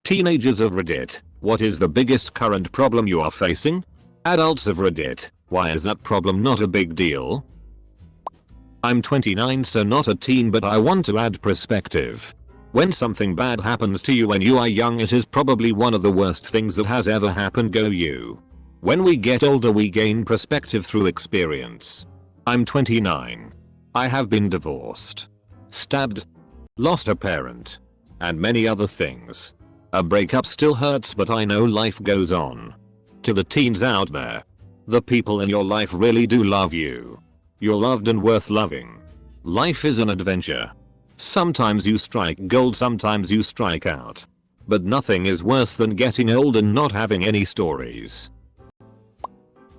Teenagers of Reddit, what is the biggest current problem you are facing? Adults of Reddit, why is that problem not a big deal? I'm 29, so not a teen, but I want to add perspective. When something bad happens to you when you are young, it is probably one of the worst things that has ever happened. Go you. When we get older, we gain perspective through experience. I'm 29. I have been divorced, stabbed, lost a parent, and many other things. A breakup still hurts, but I know life goes on. To the teens out there, the people in your life really do love you. You're loved and worth loving. Life is an adventure. Sometimes you strike gold, sometimes you strike out. But nothing is worse than getting old and not having any stories.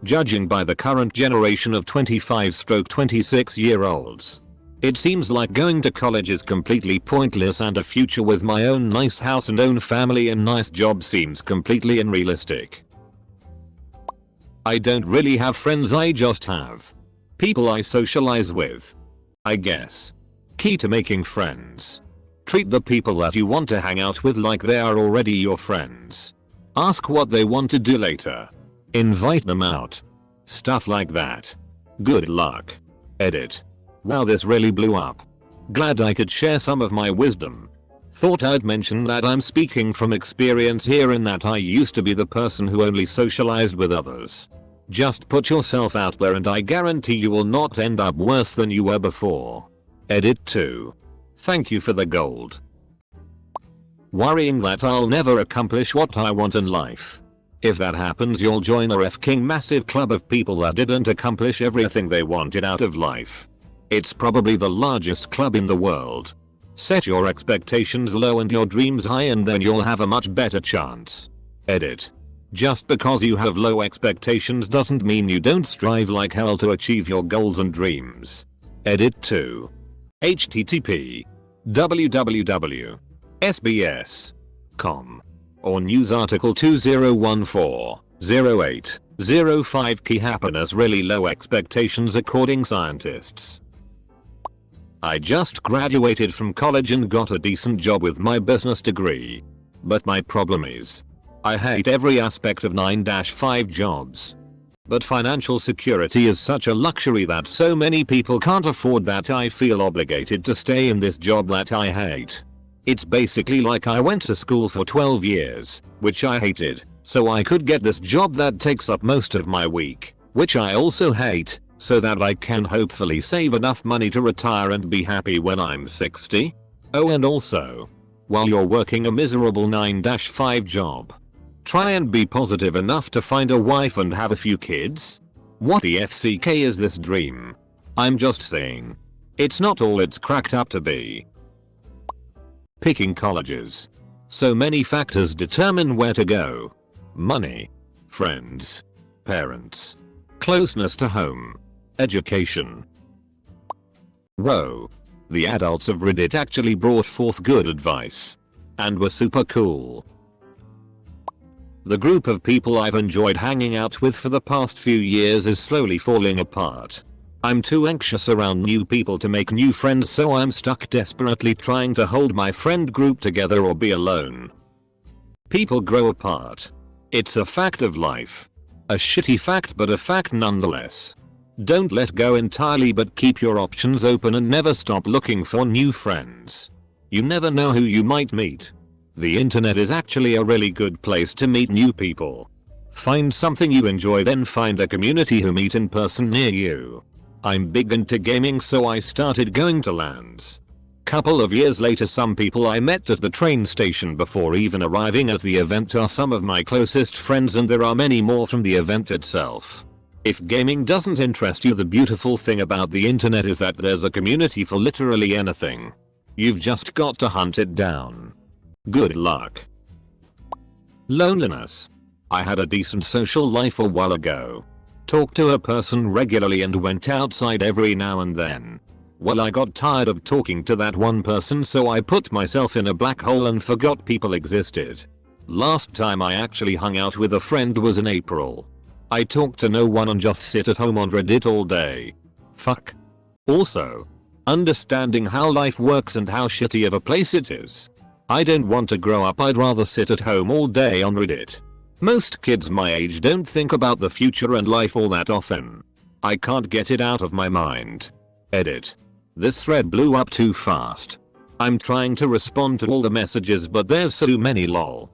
Judging by the current generation of 25-26-year-olds, it seems like going to college is completely pointless, and a future with my own nice house and own family and nice job seems completely unrealistic. I don't really have friends, I just have people I socialize with, I guess. Key to making friends: treat the people that you want to hang out with like they are already your friends. Ask what they want to do later. Invite them out. Stuff like that. Good luck. Edit. Wow, this really blew up. Glad I could share some of my wisdom. Thought I'd mention that I'm speaking from experience here, in that I used to be the person who only socialized with others. Just put yourself out there and I guarantee you will not end up worse than you were before. Edit 2. Thank you for the gold. Worrying that I'll never accomplish what I want in life. If that happens, you'll join a f***ing massive club of people that didn't accomplish everything they wanted out of life. It's probably the largest club in the world. Set your expectations low and your dreams high, and then you'll have a much better chance. Edit. Just because you have low expectations doesn't mean you don't strive like hell to achieve your goals and dreams. Edit 2. http www.sbs.com or news article 2014-08-05 Key happiness really low expectations according scientists. I just graduated from college and got a decent job with my business degree. But my problem is, I hate every aspect of 9-5 jobs. But financial security is such a luxury that so many people can't afford that I feel obligated to stay in this job that I hate. It's basically like I went to school for 12 years, which I hated, so I could get this job that takes up most of my week, which I also hate, so that I can hopefully save enough money to retire and be happy when I'm 60. Oh, and also, while you're working a miserable 9-5 job, try and be positive enough to find a wife and have a few kids. What the FCK is this dream? I'm just saying. It's not all it's cracked up to be. Picking colleges. So many factors determine where to go. Money, friends, parents, closeness to home, education. Whoa. The adults of Reddit actually brought forth good advice. And were super cool. The group of people I've enjoyed hanging out with for the past few years is slowly falling apart. I'm too anxious around new people to make new friends, so I'm stuck desperately trying to hold my friend group together or be alone. People grow apart. It's a fact of life. A shitty fact, but a fact nonetheless. Don't let go entirely, but keep your options open and never stop looking for new friends. You never know who you might meet. The internet is actually a really good place to meet new people. Find something you enjoy, then find a community who meet in person near you. I'm big into gaming, so I started going to LANs. Couple of years later, some people I met at the train station before even arriving at the event are some of my closest friends, and there are many more from the event itself. If gaming doesn't interest you, the beautiful thing about the internet is that there's a community for literally anything. You've just got to hunt it down. Good luck. Loneliness. I had a decent social life a while ago. Talked to a person regularly and went outside every now and then. Well, I got tired of talking to that one person, so I put myself in a black hole and forgot people existed. Last time I actually hung out with a friend was in April. I talked to no one and just sit at home on Reddit all day. Fuck. Also, understanding how life works and how shitty of a place it is. I don't want to grow up, I'd rather sit at home all day on Reddit. Most kids my age don't think about the future and life all that often. I can't get it out of my mind. Edit. This thread blew up too fast. I'm trying to respond to all the messages but there's so many lol.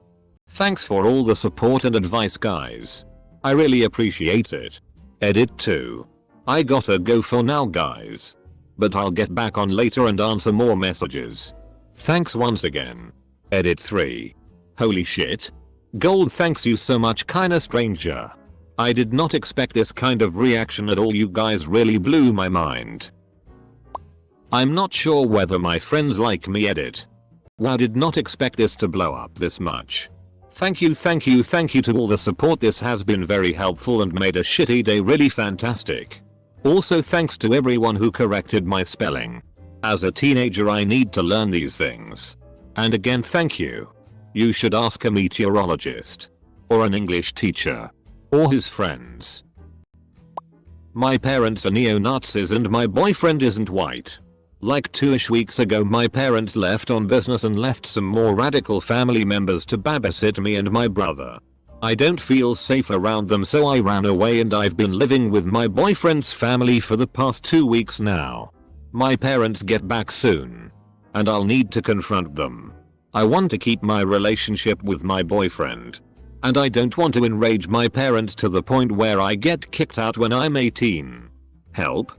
Thanks for all the support and advice guys. I really appreciate it. Edit 2. I gotta go for now guys. But I'll get back on later and answer more messages. Thanks once again. Edit 3. Holy shit. Gold, thanks you so much kinda stranger. I did not expect this kind of reaction at all, you guys really blew my mind. I'm not sure whether my friends like me. Edit. Wow, did not expect this to blow up this much. Thank you to all the support, this has been very helpful and made a shitty day really fantastic. Also thanks to everyone who corrected my spelling. As a teenager I need to learn these things. And again thank you. You should ask a meteorologist. Or an English teacher. Or his friends. My parents are neo-Nazis and my boyfriend isn't white. Like 2ish weeks ago my parents left on business and left some more radical family members to babysit me and my brother. I don't feel safe around them so I ran away and I've been living with my boyfriend's family for the past 2 weeks now. My parents get back soon. And I'll need to confront them. I want to keep my relationship with my boyfriend. And I don't want to enrage my parents to the point where I get kicked out when I'm 18. Help?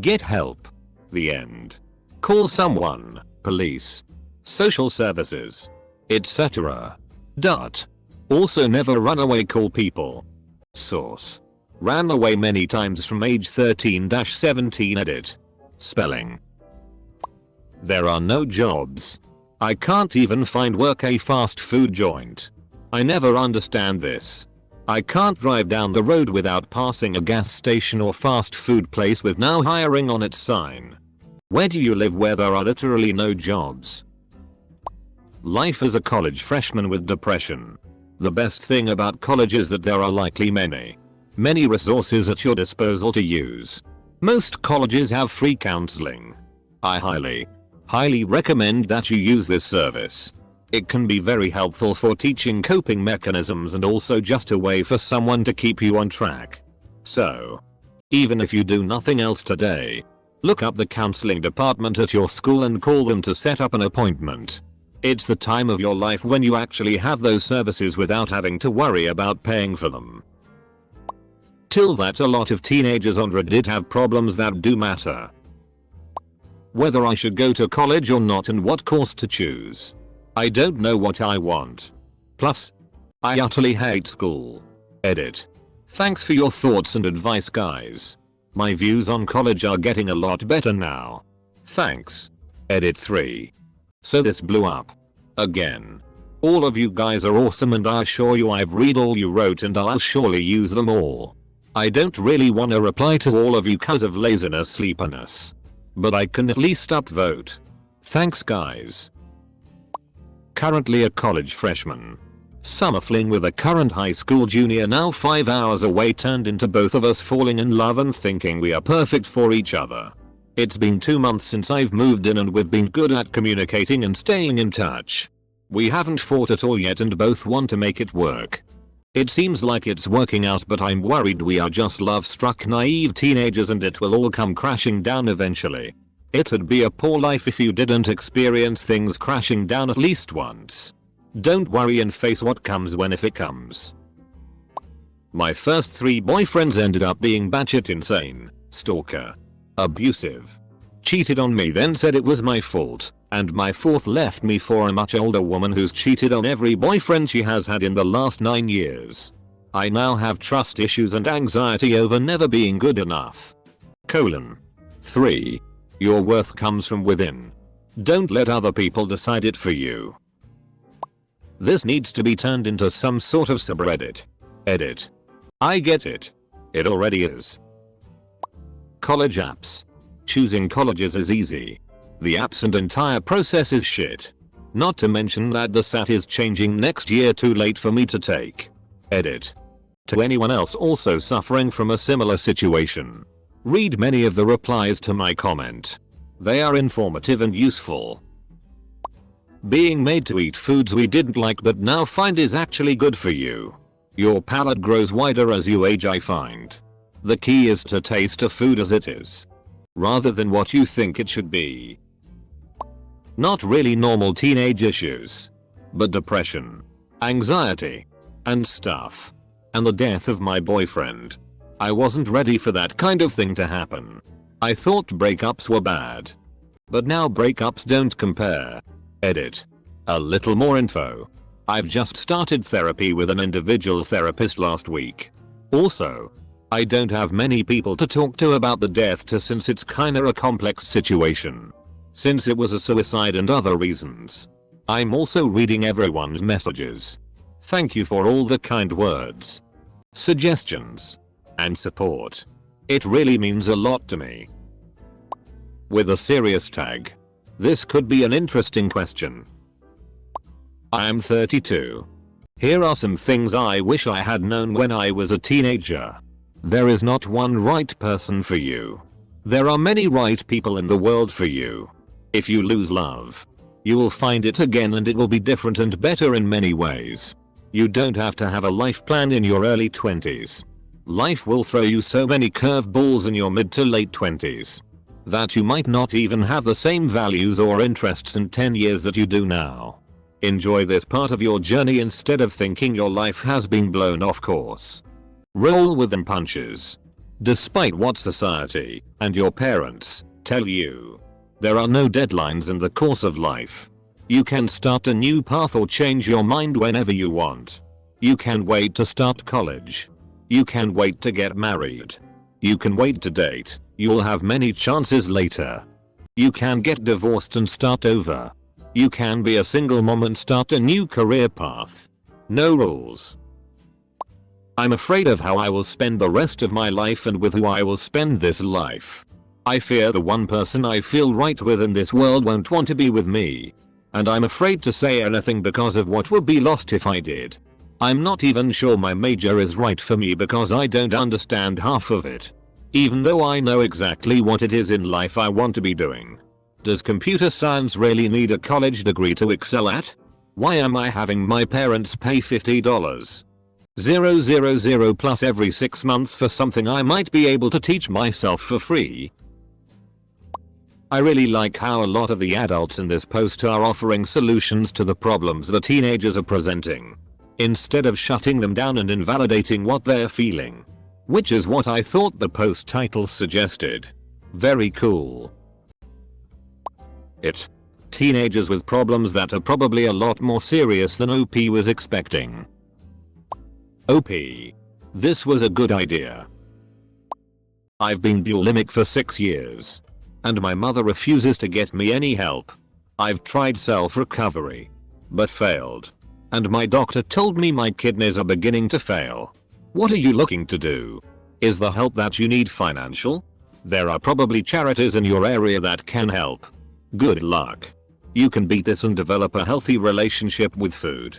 Get help. The end. Call someone, police, social services, etc. Also never run away, call people. Source. Ran away many times from age 13-17. Edit. Spelling. There are no jobs. I can't even find work, a fast food joint. I never understand this. I can't drive down the road without passing a gas station or fast food place with now hiring on its sign. Where do you live where there are literally no jobs? Life as a college freshman with depression. The best thing about college is that there are likely many resources at your disposal to use. Most colleges have free counseling. I highly recommend that you use this service. It can be very helpful for teaching coping mechanisms and also just a way for someone to keep you on track. So, even if you do nothing else today, look up the counseling department at your school and call them to set up an appointment. It's the time of your life when you actually have those services without having to worry about paying for them. Till that, a lot of teenagers on Reddit have problems that do matter. Whether I should go to college or not and what course to choose. I don't know what I want. Plus, I utterly hate school. Edit. Thanks for your thoughts and advice guys. My views on college are getting a lot better now. Thanks. Edit 3. So this blew up. Again. All of you guys are awesome and I assure you I've read all you wrote and I'll surely use them all. I don't really want to reply to all of you cause of laziness sleepiness. But I can at least upvote. Thanks guys. Currently a college freshman. Summer fling with a current high school junior now 5 hours away turned into both of us falling in love and thinking we are perfect for each other. It's been 2 months since I've moved in and we've been good at communicating and staying in touch. We haven't fought at all yet and both want to make it work. It seems like it's working out but I'm worried we are just love-struck naive teenagers and it will all come crashing down eventually. It'd be a poor life if you didn't experience things crashing down at least once. Don't worry and face what comes when if it comes. My first 3 boyfriends ended up being batshit insane, stalker, abusive, cheated on me then said it was my fault, and my 4th left me for a much older woman who's cheated on every boyfriend she has had in the last 9 years. I now have trust issues and anxiety over never being good enough. 3. Your worth comes from within. Don't let other people decide it for you. This needs to be turned into some sort of subreddit. Edit. I get it. It already is. College apps. Choosing colleges is easy. The apps and entire process is shit. Not to mention that the SAT is changing next year, too late for me to take. Edit. To anyone else also suffering from a similar situation, read many of the replies to my comment. They are informative and useful. Being made to eat foods we didn't like but now find is actually good for you. Your palate grows wider as you age, I find. The key is to taste a food as it is, rather than what you think it should be. Not really normal teenage issues, but depression, anxiety, and stuff. And the death of my boyfriend. I wasn't ready for that kind of thing to happen. I thought breakups were bad. But now breakups don't compare. Edit. A little more info. I've just started therapy with an individual therapist last week. Also, I don't have many people to talk to about the death since it's kinda a complex situation. Since it was a suicide and other reasons. I'm also reading everyone's messages. Thank you for all the kind words, suggestions, and support. It really means a lot to me. With a serious tag. This could be an interesting question. I am 32. Here are some things I wish I had known when I was a teenager. There is not one right person for you. There are many right people in the world for you. If you lose love, you will find it again and it will be different and better in many ways. You don't have to have a life plan in your early 20s. Life will throw you so many curveballs in your mid to late 20s that you might not even have the same values or interests in 10 years that you do now. Enjoy this part of your journey instead of thinking your life has been blown off course. Roll with the punches. Despite what society and your parents tell you, there are no deadlines in the course of life. You can start a new path or change your mind whenever you want. You can wait to start college. You can wait to get married. You can wait to date. You'll have many chances later. You can get divorced and start over. You can be a single mom and start a new career path. No rules. I'm afraid of how I will spend the rest of my life and with who I will spend this life. I fear the one person I feel right with in this world won't want to be with me. And I'm afraid to say anything because of what would be lost if I did. I'm not even sure my major is right for me because I don't understand half of it. Even though I know exactly what it is in life I want to be doing. Does computer science really need a college degree to excel at? Why am I having my parents pay $50,000 plus every 6 months for something I might be able to teach myself for free? I really like how a lot of the adults in this post are offering solutions to the problems the teenagers are presenting, instead of shutting them down and invalidating what they're feeling. Which is what I thought the post title suggested. Very cool. Teenagers with problems that are probably a lot more serious than OP was expecting. OP. This was a good idea. I've been bulimic for 6 years. And my mother refuses to get me any help. I've tried self-recovery, but failed. And my doctor told me my kidneys are beginning to fail. What are you looking to do? Is the help that you need financial? There are probably charities in your area that can help. Good luck. You can beat this and develop a healthy relationship with food.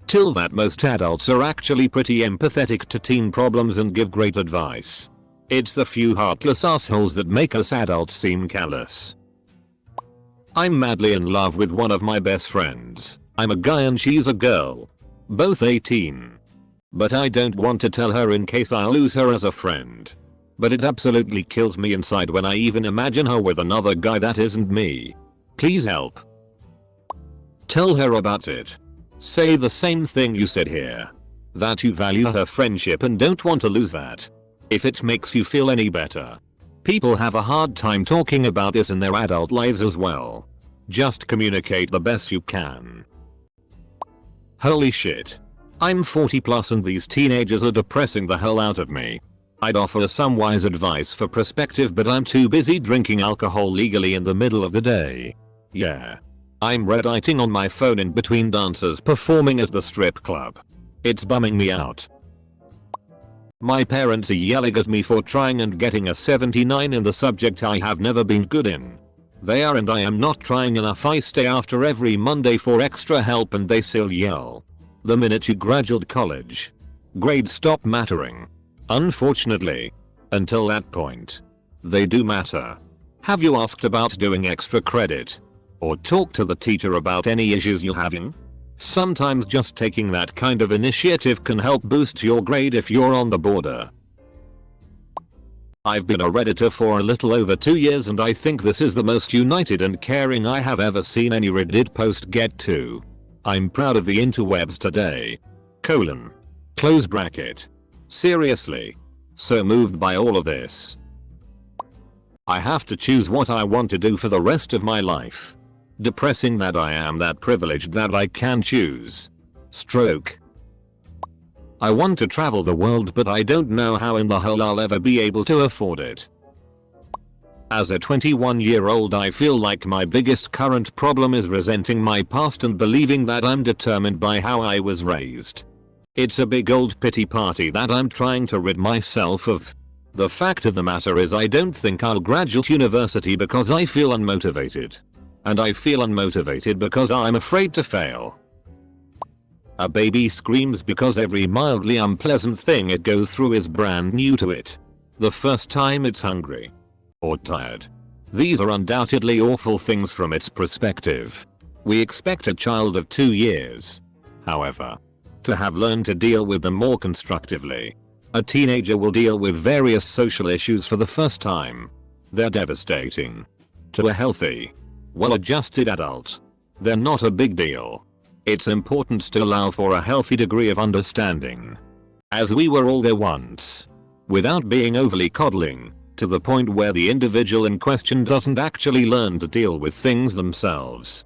Till that, most adults are actually pretty empathetic to teen problems and give great advice. It's the few heartless assholes that make us adults seem callous. I'm madly in love with one of my best friends. I'm a guy and she's a girl. Both 18. But I don't want to tell her in case I lose her as a friend. But it absolutely kills me inside when I even imagine her with another guy that isn't me. Please help. Tell her about it. Say the same thing you said here. That you value her friendship and don't want to lose that. If it makes you feel any better. People have a hard time talking about this in their adult lives as well. Just communicate the best you can. Holy shit. I'm 40 plus and these teenagers are depressing the hell out of me. I'd offer some wise advice for perspective, but I'm too busy drinking alcohol legally in the middle of the day. Yeah. I'm redditing on my phone in between dancers performing at the strip club. It's bumming me out. My parents are yelling at me for trying and getting a 79 in the subject I have never been good in. They are, and I am not trying enough. I stay after every Monday for extra help and they still yell. The minute you graduate college, grades stop mattering. Unfortunately. Until that point, they do matter. Have you asked about doing extra credit? Or talk to the teacher about any issues you're having? Sometimes just taking that kind of initiative can help boost your grade if you're on the border. I've been a Redditor for a little over 2 years and I think this is the most united and caring I have ever seen any Reddit post get to. I'm proud of the interwebs today. Close bracket. Seriously. So moved by all of this. I have to choose what I want to do for the rest of my life. Depressing that I am that privileged that I can choose. Stroke. I want to travel the world but I don't know how in the hell I'll ever be able to afford it. As a 21-year-old I feel like my biggest current problem is resenting my past and believing that I'm determined by how I was raised. It's a big old pity party that I'm trying to rid myself of. The fact of the matter is I don't think I'll graduate university because I feel unmotivated. And I feel unmotivated because I'm afraid to fail. A baby screams because every mildly unpleasant thing it goes through is brand new to it. The first time it's hungry. Or tired. These are undoubtedly awful things from its perspective. We expect a child of 2 years, however, to have learned to deal with them more constructively. A teenager will deal with various social issues for the first time. They're devastating. To a healthy, well-adjusted adult, they're not a big deal. It's important to allow for a healthy degree of understanding. As we were all there once. Without being overly coddling, to the point where the individual in question doesn't actually learn to deal with things themselves.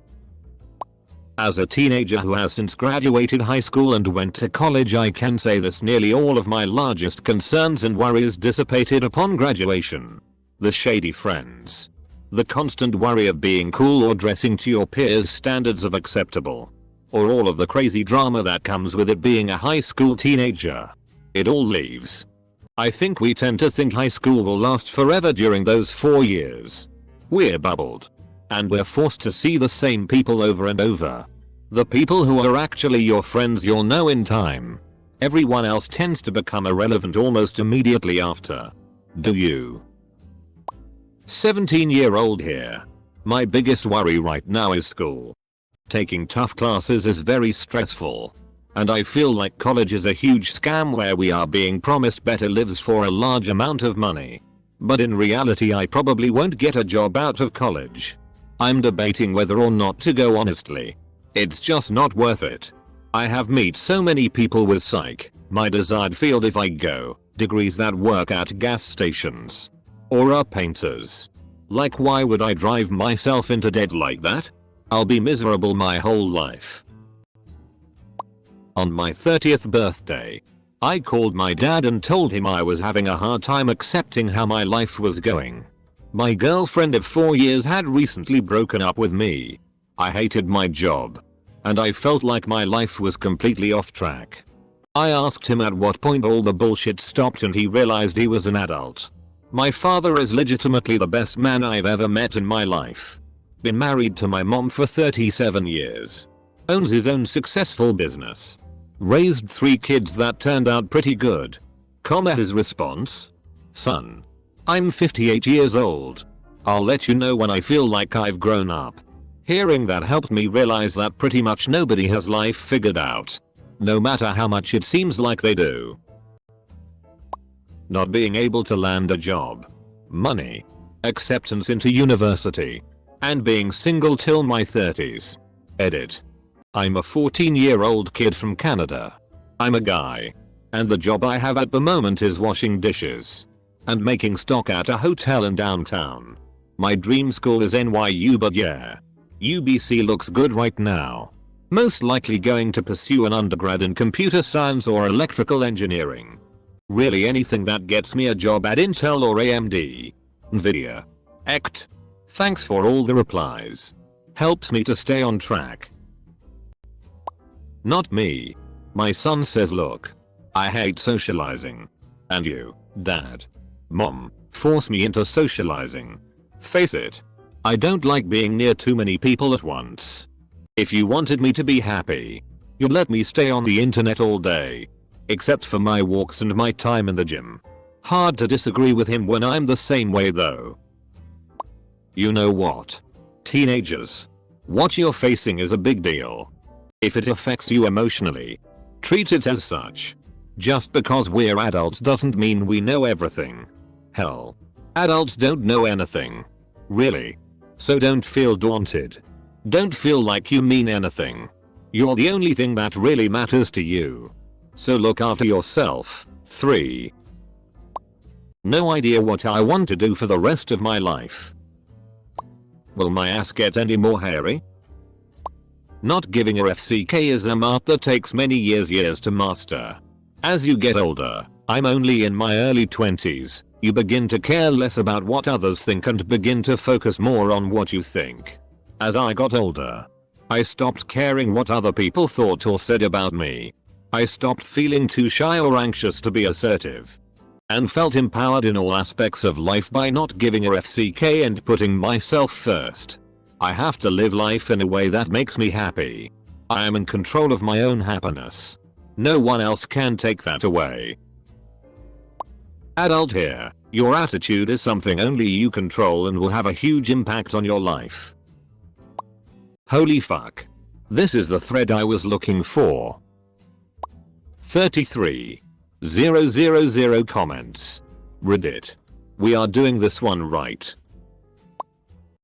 As a teenager who has since graduated high school and went to college, I can say this: nearly all of my largest concerns and worries dissipated upon graduation. The shady friends. The constant worry of being cool or dressing to your peers' standards of acceptable. Or all of the crazy drama that comes with it being a high school teenager. It all leaves. I think we tend to think high school will last forever during those 4 years. We're bubbled. And we're forced to see the same people over and over. The people who are actually your friends you'll know in time. Everyone else tends to become irrelevant almost immediately after. Do you? 17-year-old here. My biggest worry right now is school. Taking tough classes is very stressful. And I feel like college is a huge scam where we are being promised better lives for a large amount of money. But in reality I probably won't get a job out of college. I'm debating whether or not to go honestly. It's just not worth it. I have met so many people with psych, my desired field if I go, degrees that work at gas stations. Or are painters. Like, why would I drive myself into debt like that? I'll be miserable my whole life. On my 30th birthday, I called my dad and told him I was having a hard time accepting how my life was going. My girlfriend of 4 years had recently broken up with me. I hated my job. And I felt like my life was completely off track. I asked him at what point all the bullshit stopped and he realized he was an adult. My father is legitimately the best man I've ever met in my life. Been married to my mom for 37 years. Owns his own successful business. Raised 3 kids that turned out pretty good. His response? Son. I'm 58 years old. I'll let you know when I feel like I've grown up. Hearing that helped me realize that pretty much nobody has life figured out. No matter how much it seems like they do. Not being able to land a job. Money. Acceptance into university. And being single till my 30s. Edit. I'm a 14-year-old kid from Canada. I'm a guy. And the job I have at the moment is washing dishes. And making stock at a hotel in downtown. My dream school is NYU, but yeah. UBC looks good right now. Most likely going to pursue an undergrad in computer science or electrical engineering. Really anything that gets me a job at Intel or AMD. Nvidia. Ect. Thanks for all the replies. Helps me to stay on track. Not me. My son says, look. I hate socializing. And you, Dad. Mom, force me into socializing. Face it. I don't like being near too many people at once. If you wanted me to be happy, you'd let me stay on the internet all day. Except for my walks and my time in the gym. Hard to disagree with him when I'm the same way though. You know what? Teenagers. What you're facing is a big deal. If it affects you emotionally, treat it as such. Just because we're adults doesn't mean we know everything. Hell, adults don't know anything. Really. So don't feel daunted. Don't feel like you mean anything. You're the only thing that really matters to you. So look after yourself. 3. No idea what I want to do for the rest of my life. Will my ass get any more hairy? Not giving a FCK is an art that takes many years to master. As you get older, I'm only in my early 20s, you begin to care less about what others think and begin to focus more on what you think. As I got older, I stopped caring what other people thought or said about me. I stopped feeling too shy or anxious to be assertive. And felt empowered in all aspects of life by not giving a FCK and putting myself first. I have to live life in a way that makes me happy. I am in control of my own happiness. No one else can take that away. Adult here, your attitude is something only you control and will have a huge impact on your life. Holy fuck. This is the thread I was looking for. 33,000 comments. Reddit. We are doing this one right.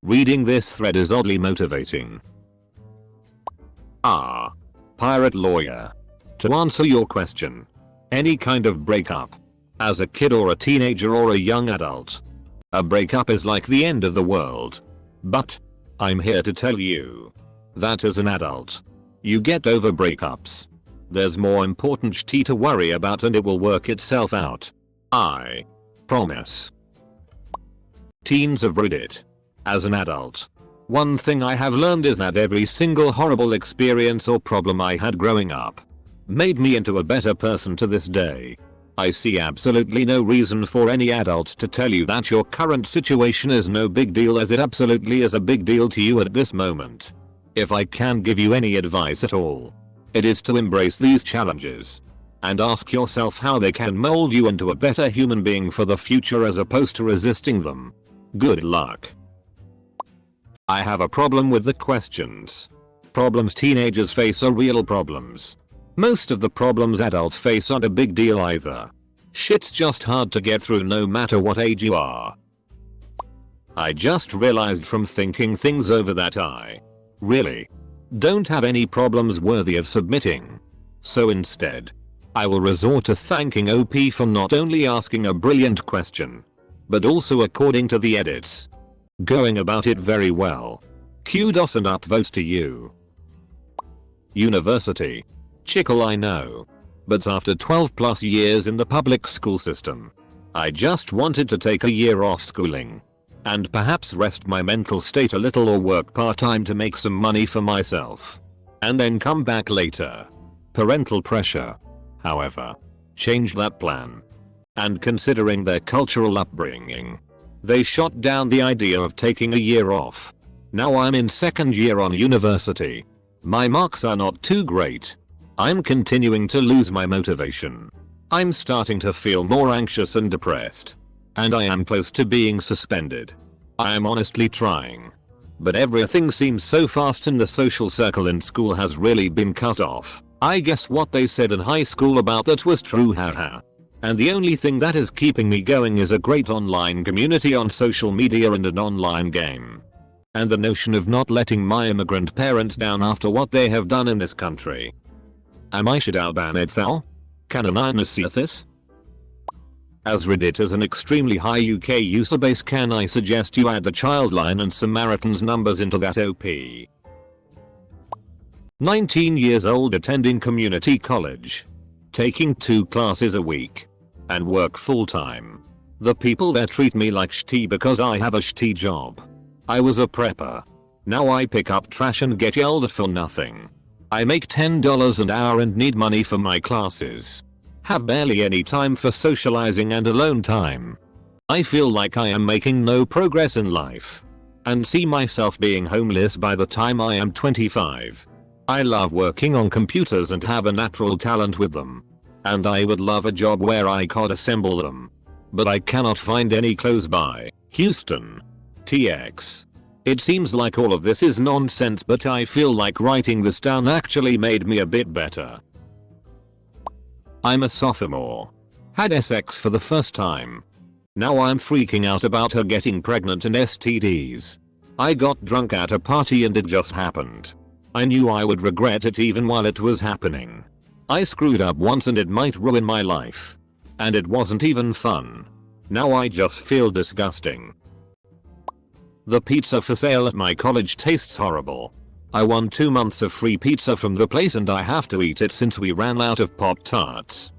Reading this thread is oddly motivating. Pirate lawyer. To answer your question. Any kind of breakup. As a kid or a teenager or a young adult. A breakup is like the end of the world. But I'm here to tell you that as an adult, you get over breakups. There's more important shit to worry about and it will work itself out. I promise. Teens of Reddit. As an adult, one thing I have learned is that every single horrible experience or problem I had growing up made me into a better person to this day. I see absolutely no reason for any adult to tell you that your current situation is no big deal, as it absolutely is a big deal to you at this moment. If I can give you any advice at all, it is to embrace these challenges and ask yourself how they can mold you into a better human being for the future as opposed to resisting them. Good luck. I have a problem with the questions. Problems teenagers face are real problems. Most of the problems adults face aren't a big deal either. Shit's just hard to get through no matter what age you are. I just realized from thinking things over that I really don't have any problems worthy of submitting. So instead, I will resort to thanking OP for not only asking a brilliant question, but also, according to the edits, going about it very well. Kudos and upvotes to you. University. Chickle, I know. But after 12 plus years in the public school system, I just wanted to take a year off schooling. And perhaps rest my mental state a little or work part-time to make some money for myself. And then come back later. Parental pressure, however, changed that plan. And considering their cultural upbringing, they shot down the idea of taking a year off. Now I'm in second year on university. My marks are not too great. I'm continuing to lose my motivation. I'm starting to feel more anxious and depressed. And I am close to being suspended. I am honestly trying. But everything seems so fast and the social circle in school has really been cut off. I guess what they said in high school about that was true, haha. And the only thing that is keeping me going is a great online community on social media and an online game. And the notion of not letting my immigrant parents down after what they have done in this country. Am I should ban it though? Can I see this? As Reddit is an extremely high UK user base, can I suggest you add the Childline and Samaritans numbers into that OP? 19 years old, attending community college. Taking 2 classes a week. And work full time. The people there treat me like shitty because I have a shitty job. I was a prepper. Now I pick up trash and get yelled at for nothing. I make $10 an hour and need money for my classes. Have barely any time for socializing and alone time. I feel like I am making no progress in life. And see myself being homeless by the time I am 25. I love working on computers and have a natural talent with them. And I would love a job where I could assemble them. But I cannot find any close by. Houston. TX. It seems like all of this is nonsense, but I feel like writing this down actually made me a bit better. I'm a sophomore. Had sex for the first time. Now I'm freaking out about her getting pregnant and STDs. I got drunk at a party and it just happened. I knew I would regret it even while it was happening. I screwed up once and it might ruin my life. And it wasn't even fun. Now I just feel disgusting. The pizza for sale at my college tastes horrible. I won 2 months of free pizza from the place and I have to eat it since we ran out of Pop-Tarts.